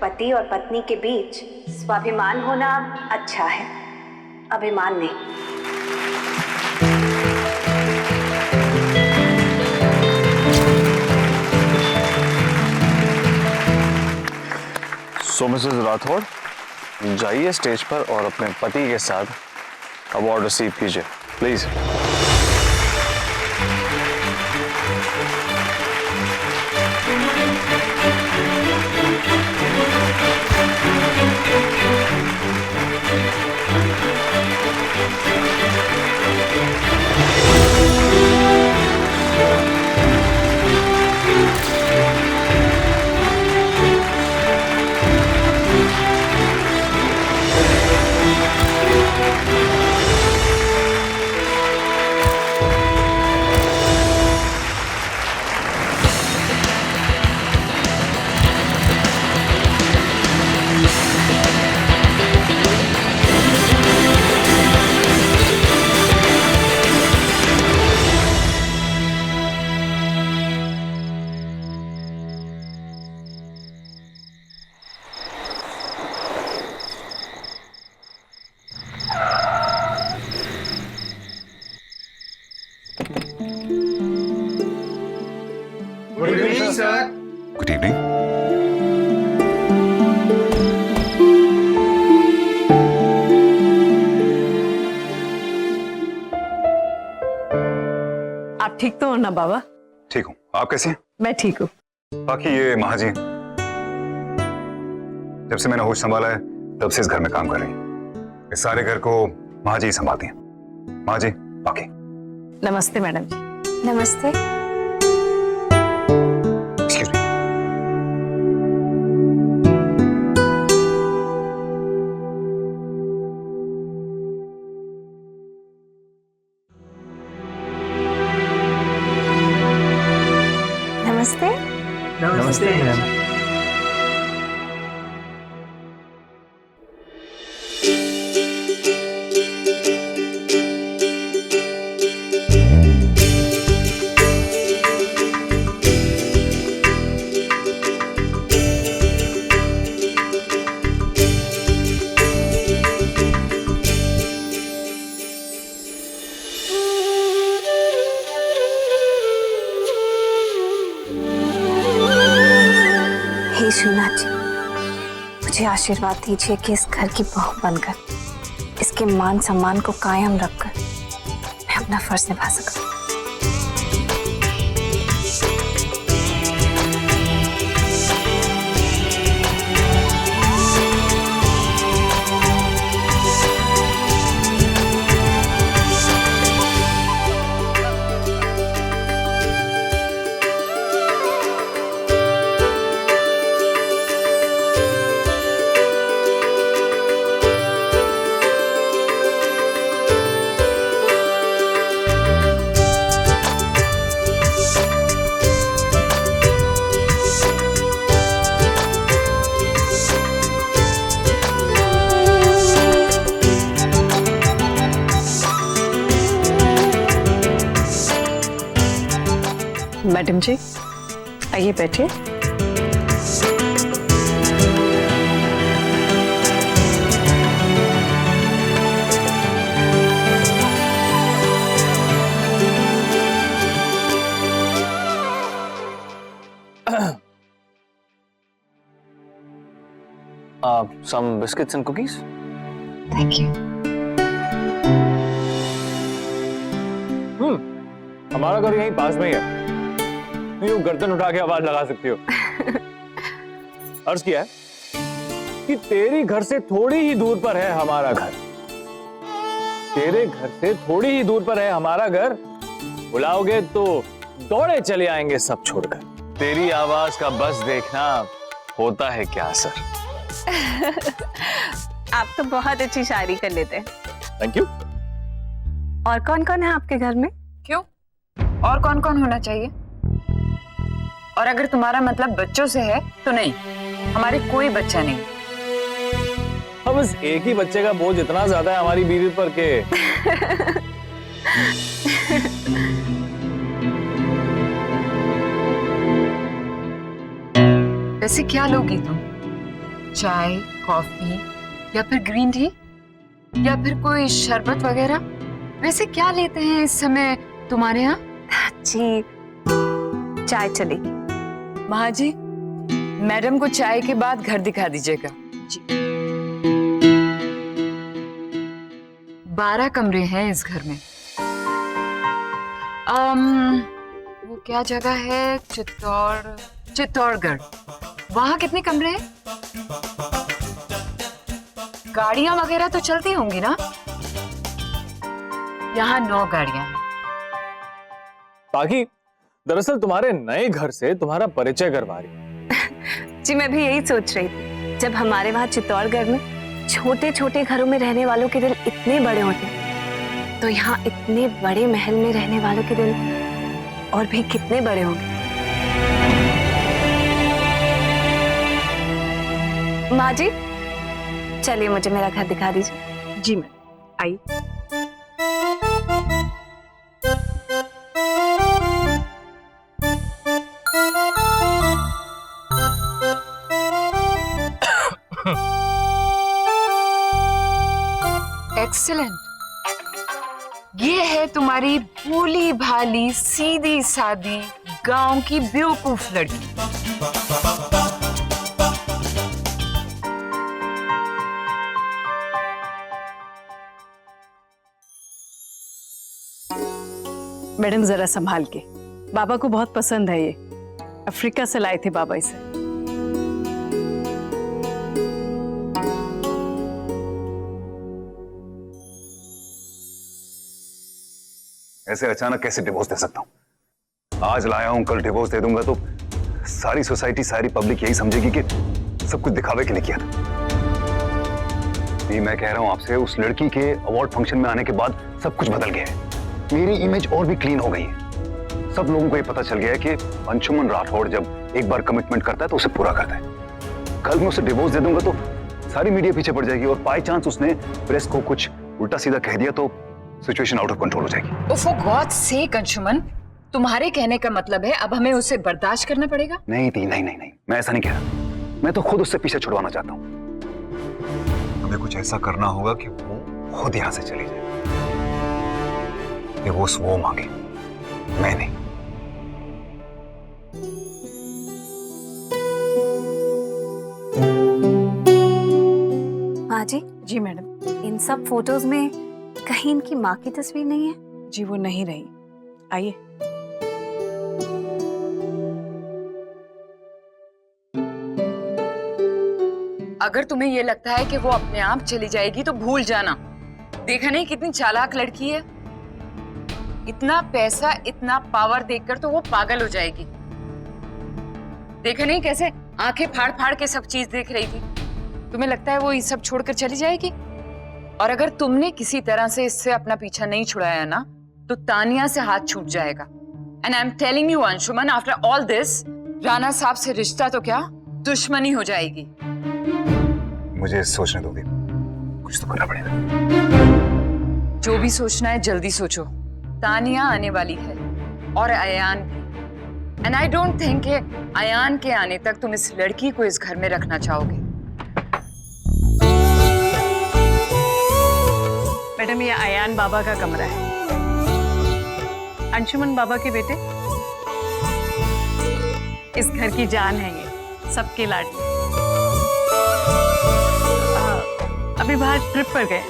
पति और पत्नी के बीच स्वाभिमान होना अच्छा है, अभिमान नहीं। सो मिसेस राठौड़, जाइए स्टेज पर और अपने पति के साथ अवार्ड रिसीव कीजिए प्लीज। Good evening. आप ठीक तो हो ना बाबा? ठीक हूँ, आप कैसे हैं? मैं ठीक हूँ। बाकी ये महाजी, जब से मैंने होश संभाला है तब से इस घर में काम कर रही हैं। इस सारे घर को महाजी संभालती हैं। महाजी, बाकी नमस्ते मैडम जी। नमस्ते। Excuse me. नमस्ते। नमस्ते मैम। हे श्रीनाथ जी, मुझे आशीर्वाद दीजिए कि इस घर की बहू बनकर इसके मान सम्मान को कायम रखकर मैं अपना फर्ज निभा सकूं। मैडम जी आइए बैठिए। Some biscuits and cookies? Thank you. हमारा घर यहीं पास में ही है, यूं गर्दन उठा के आवाज लगा सकती हो। अर्ज किया है कि तेरी घर से थोड़ी ही दूर पर है हमारा घर, तेरे घर से थोड़ी ही दूर पर है हमारा घर, बुलाओगे तो दौड़े चले आएंगे सब छोड़कर। तेरी आवाज का बस देखना होता है क्या असर। आप तो बहुत अच्छी शायरी कर लेते हैं। Thank you. और कौन कौन है आपके घर में? क्यों? और कौन कौन होना चाहिए? और अगर तुम्हारा मतलब बच्चों से है तो नहीं, हमारे कोई बच्चा नहीं। अब बस एक ही बच्चे का बोझ इतना ज्यादा है हमारी बीवी पर के। वैसे क्या लोगी तुम? चाय, कॉफी या फिर ग्रीन टी या फिर कोई शरबत वगैरह? वैसे क्या लेते हैं इस समय तुम्हारे यहाँ? जी चाय चलेगी। माँ जी, मैडम को चाय के बाद घर दिखा दीजिएगा। जी। 12 कमरे हैं इस घर में। वो क्या जगह है? चित्तौड़गढ़। वहां कितने कमरे हैं? गाड़ियां वगैरह तो चलती होंगी ना? यहाँ 9 गाड़ियां हैं। बाकी दरअसल तुम्हारे नए घर से तुम्हारा परिचय करवा रही। जी मैं भी यही सोच रही थी, जब हमारे वहाँ चित्तौड़गढ़ में छोटे छोटे घरों में रहने वालों के दिल इतने बड़े होते, तो यहाँ इतने बड़े महल में रहने वालों के दिल और भी कितने बड़े होंगे। माँ जी चलिए मुझे मेरा घर दिखा दीजिए। जी मैम, आइए। एक्सीलेंट। ये है तुम्हारी भोली भाली सीधी सादी गांव की बेवकूफ लड़की। मैडम जरा संभाल के, बाबा को बहुत पसंद है ये। अफ्रीका से लाए थे बाबा इसे। ऐसे अचानक कैसे डिवोर्स दे सकता हूं? आज लाया हूं, कल डिवोर्स दे दूंगा तो सारी सोसाइटी, सारी पब्लिक यही समझेगी कि सब कुछ दिखावे के लिए किया था। नहीं, मैं कह रहा हूं आपसे, उस लड़की के अवार्ड फंक्शन में आने के बाद सब कुछ बदल गया है। मेरी इमेज और भी क्लीन हो गई है। सब लोगों को ये पता चल गया है कि अंशुमन राठौड़ जब एक बार कमिटमेंट करता है तो उसे पूरा करता है। कल मैं उसे डिवोर्स दे दूंगा तो सारी मीडिया पीछे पड़ जाएगी और बाय चांस उसने प्रेस को कुछ उल्टा सीधा कह दिया तो सिचुएशन आउट ऑफ कंट्रोल हो जाएगी। फॉर गॉड्स सेक अंशुमन, तुम्हारे कहने का मतलब है अब हमें उसे बर्दाश्त करना पड़ेगा? नहीं दी, नहीं, मैं ऐसा नहीं कह रहा। मैं तो खुद उससे पीछे छुड़वाना चाहता हूं। हमें कुछ ऐसा करना होगा कि वो खुद यहां से चली जाए। डिवोर्स वो मांगे, मैं नहीं। माँ जी। जी मैडम। इन सब फोटोज में कहीं इनकी माँ की तस्वीर नहीं है? जी वो नहीं रही। आइए। अगर तुम्हें यह लगता है कि वो अपने आप चली जाएगी तो भूल जाना। देखा नहीं कितनी चालाक लड़की है? इतना पैसा, इतना पावर देखकर तो वो पागल हो जाएगी। देखा नहीं कैसे आंखें फाड़ फाड़ के सब चीज देख रही थी? तुम्हें लगता है वो ये सब छोड़कर चली जाएगी? और अगर तुमने किसी तरह से इससे अपना पीछा नहीं छुड़ाया ना तो तानिया से हाथ छूट जाएगा। And I am telling you Anshuman, after all this Rana साहब से रिश्ता तो क्या दुश्मनी हो जाएगी। मुझे सोचने दोगे, कुछ तो करना पड़ेगा। जो भी सोचना है जल्दी सोचो। तानिया आने वाली है और अयान भी। एंड आई डोंट थिंक कि अयान के आने तक तुम इस लड़की को इस घर में रखना चाहोगे। मैडम ये अयान बाबा का कमरा है। अंशुमन बाबा के बेटे, इस घर की जान है ये, सबके लाडली। अभी बाहर ट्रिप पर गए।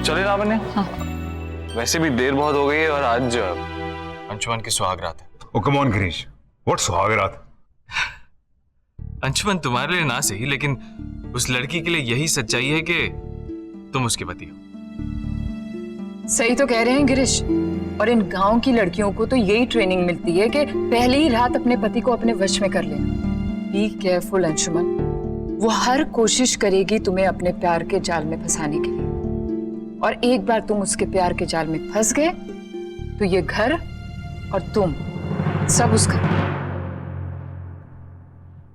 चले लावण्य? हाँ। वैसे भी देर बहुत हो गई है और आज अंशुमन की सुहागरात है। Oh come on Girish, what सुहागरात? अंशुमन तुम्हारे लिए ना सही, लेकिन उस लड़की के लिए यही सच्चाई है कि तुम उसके पति हो। सही तो कह रहे हैं गिरीश। और इन गांव की लड़कियों को तो यही ट्रेनिंग मिलती है कि पहले ही रात अपने पति को अपने वश में कर लेना। बी केयरफुल अंशुमन, वो हर कोशिश करेगी तुम्हें अपने प्यार के जाल में फंसाने के लिए। और एक बार तुम उसके प्यार के जाल में फंस गए तो ये घर और तुम सब उसका।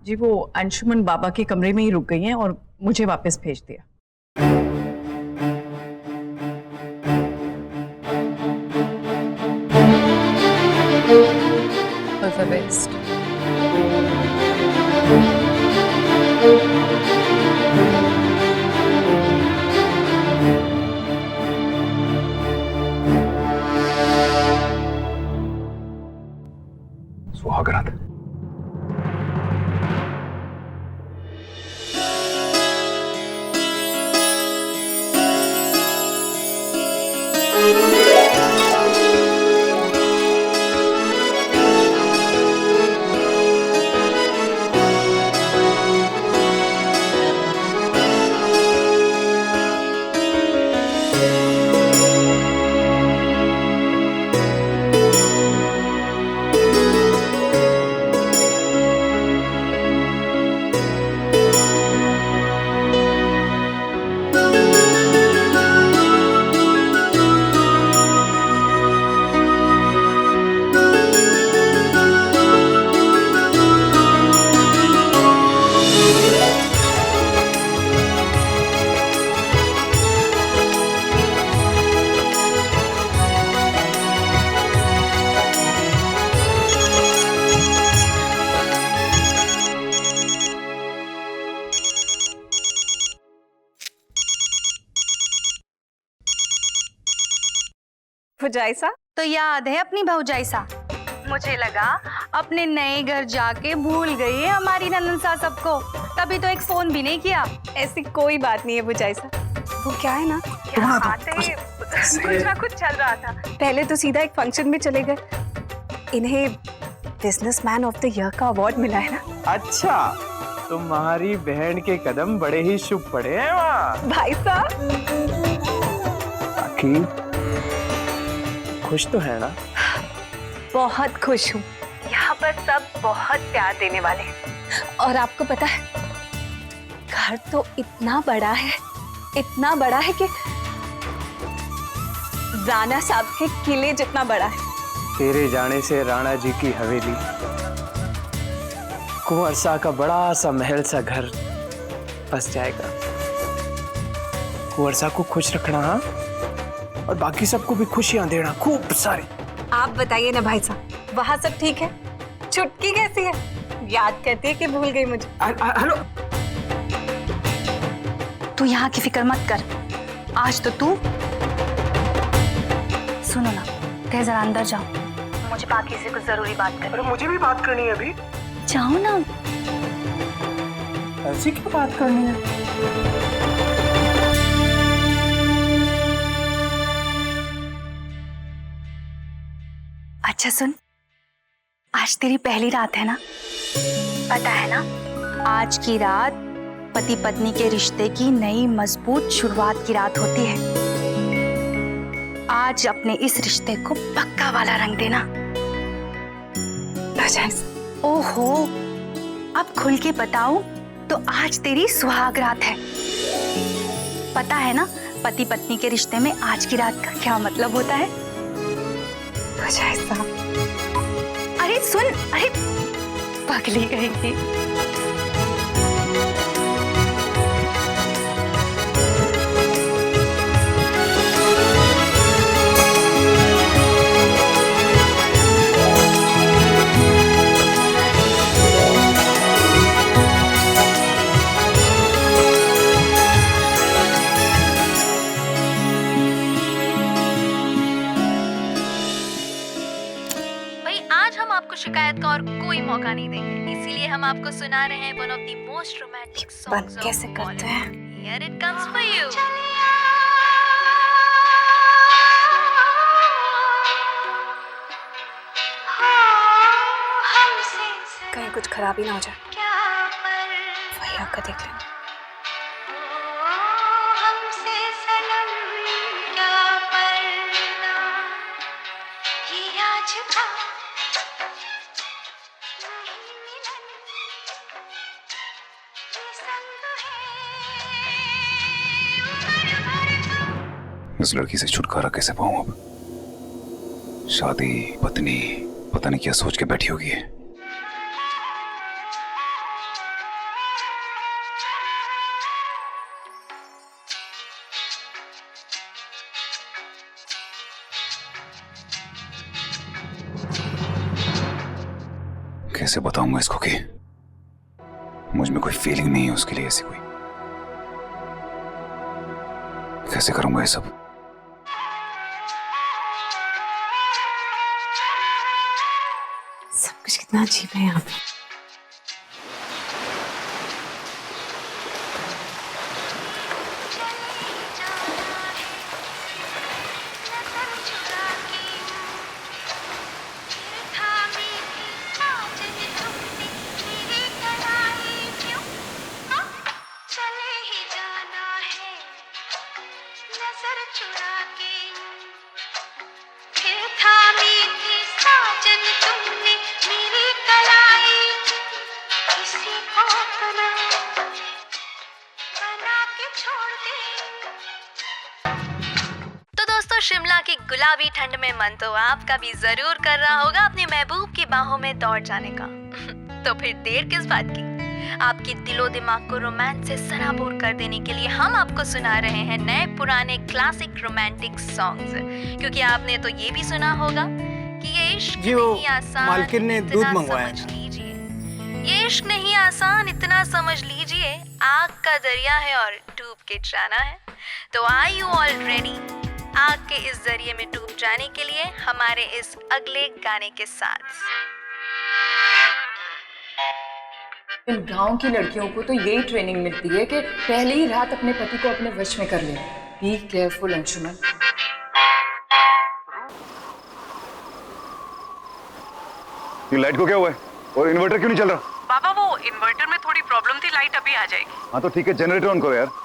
जी वो अंशुमन बाबा के कमरे में ही रुक गई हैं और मुझे वापस भेज दिया। All the best. सुहाग रात। भौजाइसा तो याद है अपनी भौजाइसा? मुझे लगा अपने नए घर जाके भूल गई है हमारी ननंद सबको, तभी तो एक फोन भी नहीं किया। ऐसी कोई बात नहीं है भौजाइसा। वो क्या है ना, यहाँ आते ही कुछ ना कुछ चल रहा था। पहले तो सीधा एक फंक्शन में चले गए। इन्हें बिजनेसमैन ऑफ द ईयर का अवार्ड मिला है ना। अच्छा, तुम्हारी बहन के कदम बड़े ही शुभ पड़े हैं वहाँ। भाई साहब बाकी खुश तो है ना? बहुत खुश हूँ। यहाँ पर सब बहुत प्यार देने वाले हैं। और आपको पता है, घर तो इतना बड़ा है कि राणा साहब के किले जितना बड़ा है। तेरे जाने से राणा जी की हवेली, कुंवर सा का बड़ा सा महल सा घर बस जाएगा। कुंवर सा को खुश रखना, हाँ? और बाकी सबको भी खुशियां देना, खूब सारी। आप बताइए ना भाई साहब, वहाँ सब ठीक है? चुटकी कैसी है? याद करती है कि भूल गई मुझे? हेलो, तू यहाँ की फिक्र मत कर, आज तो तू सुनो ना, कहीं जरा अंदर जाओ, मुझे बाकी से कुछ जरूरी बात करनी। अरे मुझे भी बात करनी है अभी। जाओ ना। ऐसी क्या बात करनी है? अच्छा सुन, आज तेरी पहली रात है ना? पता है ना, आज की रात पति पत्नी के रिश्ते की नई मजबूत शुरुआत की रात होती है। आज अपने इस रिश्ते को पक्का वाला रंग देना। ओहो, अब खुल के बताऊं तो आज तेरी सुहाग रात है। पता है ना पति पत्नी के रिश्ते में आज की रात का क्या मतलब होता है? अरे सुन, अरे पगली कहेगी। शिकायत का और कोई मौका नहीं देंगे, इसीलिए हम आपको सुना रहे हैं one of the most romantic songs. बंद कैसे करते हैं? Here it comes for you। कहीं कुछ खराबी ना हो जाए, वही आकर देख लेना। इस लड़की से छुटकारा कैसे पाऊं अब? शादी, पत्नी, पता नहीं क्या सोच के बैठी होगी ये। कैसे बताऊंगा इसको कि मुझ में कोई फीलिंग नहीं है उसके लिए, ऐसी कोई। कैसे करूंगा ये सब? सब कुछ कितना अजीब है यहाँ पे। शिमला की गुलाबी ठंड में मन तो आपका भी जरूर कर रहा होगा अपने महबूब की बाहों में दौड़ जाने का। तो फिर देर किस बात की? आपके दिलो दिमाग को रोमांस से सराबोर कर देने के लिए हम आपको सुना रहे हैं नए पुराने क्लासिक रोमांटिक सॉन्ग्स। क्योंकि आपने तो ये भी सुना होगा कि ये इश्क नहीं आसान, मालकिन ने दूध मंगवाया। समझ लीजिए ये इश्क नहीं आसान, इतना समझ लीजिए आग का दरिया है और डूब के जाना है। तो आर यू ऑल रेडी आग के इस दरिया में डूब जाने के लिए हमारे इस अगले गाने के साथ? इन गांव की लड़कियों को तो यही ट्रेनिंग मिलती है कि पहले ही रात अपने पति को अपने वश में कर ले। Be careful Anshuman. ये लाइट को क्या हुआ है और इन्वर्टर क्यों नहीं चल रहा? बाबा वो इन्वर्टर में थोड़ी प्रॉब्लम थी, लाइट अभी आ जाएगी। हाँ तो ठीक है, जनरेटर ऑन करो यार।